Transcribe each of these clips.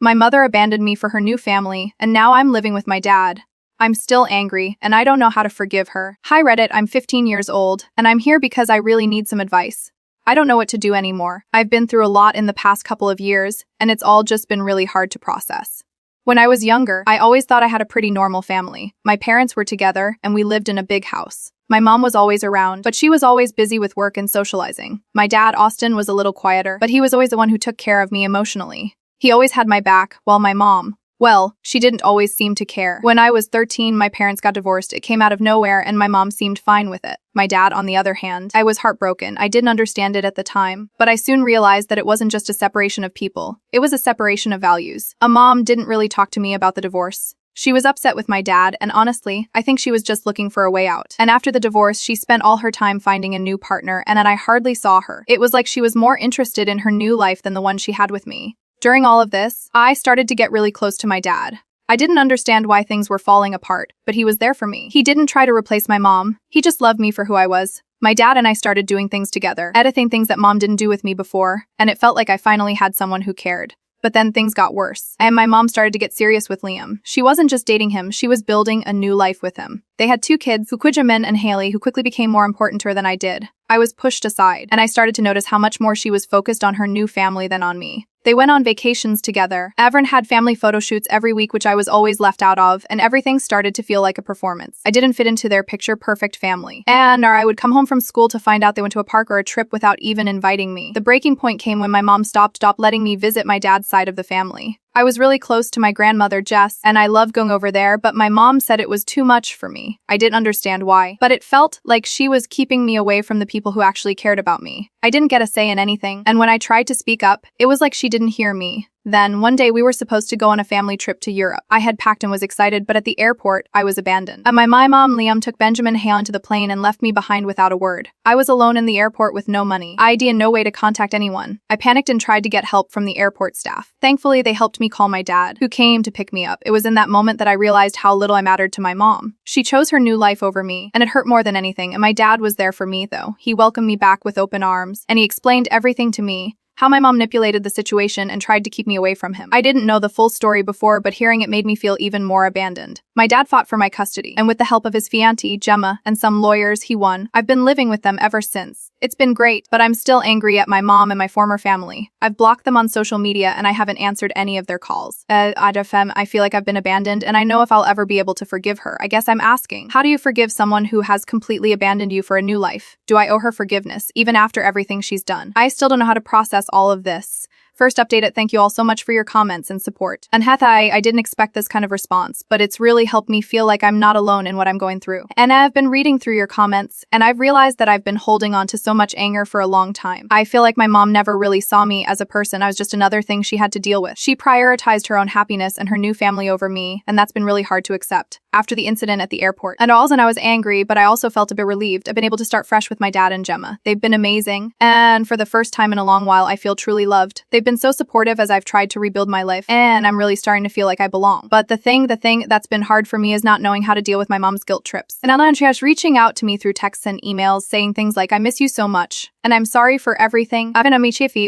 My mother abandoned me for her new family, and now I'm living with my dad. I'm still angry, and I don't know how to forgive her. Hi Reddit, I'm 15 years old, and I'm here because I really need some advice. I don't know what to do anymore. I've been through a lot in the past couple of years, and it's all just been really hard to process. When I was younger, I always thought I had a pretty normal family. My parents were together, and we lived in a big house. My mom was always around, but she was always busy with work and socializing. My dad, Austin, was a little quieter, but he was always the one who took care of me emotionally. He always had my back, while my mom, well, she didn't always seem to care. When I was 13, my parents got divorced. It came out of nowhere, and my mom seemed fine with it. My dad, on the other hand, I was heartbroken. I didn't understand it at the time, but I soon realized that it wasn't just a separation of people. It was a separation of values. A mom didn't really talk to me about the divorce. She was upset with my dad, and honestly, I think she was just looking for a way out. And after the divorce, she spent all her time finding a new partner, and then I hardly saw her. It was like she was more interested in her new life than the one she had with me. During all of this, I started to get really close to my dad. I didn't understand why things were falling apart, but he was there for me. He didn't try to replace my mom. He just loved me for who I was. My dad and I started doing things together, editing things that mom didn't do with me before, and it felt like I finally had someone who cared. But then things got worse, and my mom started to get serious with Liam. She wasn't just dating him, she was building a new life with him. They had 2 kids, Jamin and Haley, who quickly became more important to her than I did. I was pushed aside, and I started to notice how much more she was focused on her new family than on me. They went on vacations together. Avern had family photo shoots every week, which I was always left out of, and everything started to feel like a performance. I didn't fit into their picture-perfect family. And I would come home from school to find out they went to a park or a trip without even inviting me. The breaking point came when my mom stopped letting me visit my dad's side of the family. I was really close to my grandmother, Jess, and I loved going over there, but my mom said it was too much for me. I didn't understand why, but it felt like she was keeping me away from the people who actually cared about me. I didn't get a say in anything, and when I tried to speak up, it was like she didn't hear me. Then, one day we were supposed to go on a family trip to Europe. I had packed and was excited, but at the airport, I was abandoned. My mom, Liam, took Benjamin Hale into the plane and left me behind without a word. I was alone in the airport with no money, ID, and no way to contact anyone. I panicked and tried to get help from the airport staff. Thankfully, they helped me call my dad, who came to pick me up. It was in that moment that I realized how little I mattered to my mom. She chose her new life over me, and it hurt more than anything, and my dad was there for me, though. He welcomed me back with open arms, and he explained everything to me. How my mom manipulated the situation and tried to keep me away from him. I didn't know the full story before, but hearing it made me feel even more abandoned. My dad fought for my custody, and with the help of his fiancée, Gemma, and some lawyers, he won. I've been living with them ever since. It's been great, but I'm still angry at my mom and my former family. I've blocked them on social media, and I haven't answered any of their calls. I feel like I've been abandoned, and I know if I'll ever be able to forgive her. I guess I'm asking, how do you forgive someone who has completely abandoned you for a new life? Do I owe her forgiveness, even after everything she's done? I still don't know how to process all of this. First update it, thank you all so much for your comments and support. And Hethai, I didn't expect this kind of response, but it's really helped me feel like I'm not alone in what I'm going through. And I've been reading through your comments, and I've realized that I've been holding on to so much anger for a long time. I feel like my mom never really saw me as a person. I was just another thing she had to deal with. She prioritized her own happiness and her new family over me, and that's been really hard to accept. After the incident at the airport. And I was angry, but I also felt a bit relieved. I've been able to start fresh with my dad and Gemma. They've been amazing, and for the first time in a long while, I feel truly loved. They've been so supportive as I've tried to rebuild my life, and I'm really starting to feel like I belong. But the thing that's been hard for me is not knowing how to deal with my mom's guilt trips. And Alantria's reaching out to me through texts and emails saying things like, I miss you so much, and I'm sorry for everything.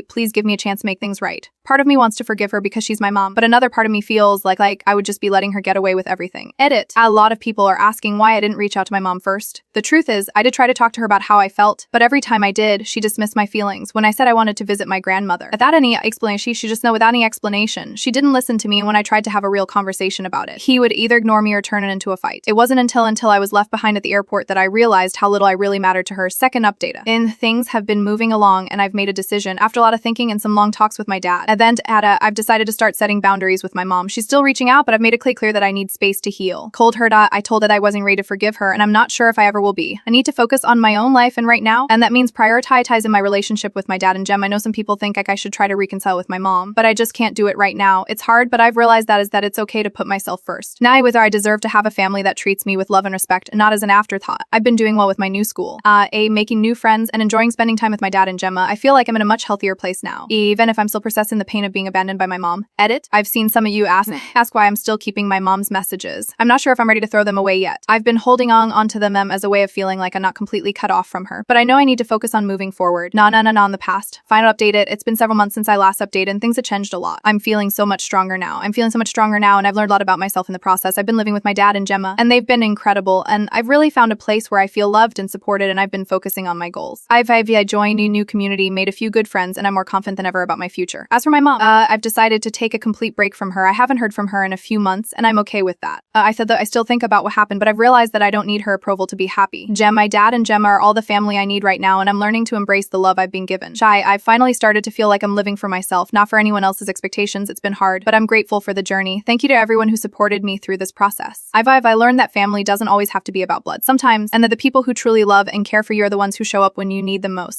Please give me a chance to make things right. Part of me wants to forgive her because she's my mom, but another part of me feels like I would just be letting her get away with everything. Edit. A lot of people are asking why I didn't reach out to my mom first. The truth is, I did try to talk to her about how I felt, but every time I did, she dismissed my feelings when I said I wanted to visit my grandmother. Without any explanation, without any explanation. She didn't listen to me when I tried to have a real conversation about it. He would either ignore me or turn it into a fight. It wasn't until I was left behind at the airport that I realized how little I really mattered to her. Second update. And things have been moving along, and I've made a decision after a lot of thinking and some long talks with my dad. And then I've decided to start setting boundaries with my mom. She's still reaching out, but I've made it clear that I need space to heal. I told her that I wasn't ready to forgive her, and I'm not sure if I ever will be. I need to focus on my own life and right now, and that means prioritizing my relationship with my dad and Jem. I know some people think I should try to reconcile with my mom, but I just can't do it right now. It's hard, but I've realized that it's okay to put myself first. Now I deserve to have a family that treats me with love and respect, and not as an afterthought. I've been doing well with my new school, making new friends and enjoying spending time with my dad and Gemma, I feel like I'm in a much healthier place now, even if I'm still processing the pain of being abandoned by my mom. Edit. I've seen some of you ask why I'm still keeping my mom's messages. I'm not sure if I'm ready to throw them away yet. I've been holding onto them as a way of feeling like I'm not completely cut off from her, but I know I need to focus on moving forward. Nah, in the past. Final update it. It's been several months since I last updated and things have changed a lot. I'm feeling so much stronger now. And I've learned a lot about myself in the process. I've been living with my dad and Gemma, and they've been incredible, and I've really found a place where I feel loved and supported, and I've been focusing on my goals. I've joined a new community, made a few good friends, and I'm more confident than ever about my future. As for my mom, I've decided to take a complete break from her. I haven't heard from her in a few months, and I'm okay with that. I said that I still think about what happened, but I've realized that I don't need her approval to be happy. My dad and Gemma are all the family I need right now, and I'm learning to embrace the love I've been given. I've finally started to feel like I'm living for myself, not for anyone else's expectations. It's been hard, but I'm grateful for the journey. Thank you to everyone who supported me through this process. I learned that family doesn't always have to be about blood sometimes, and that the people who truly love and care for you are the ones who show up when you need them most.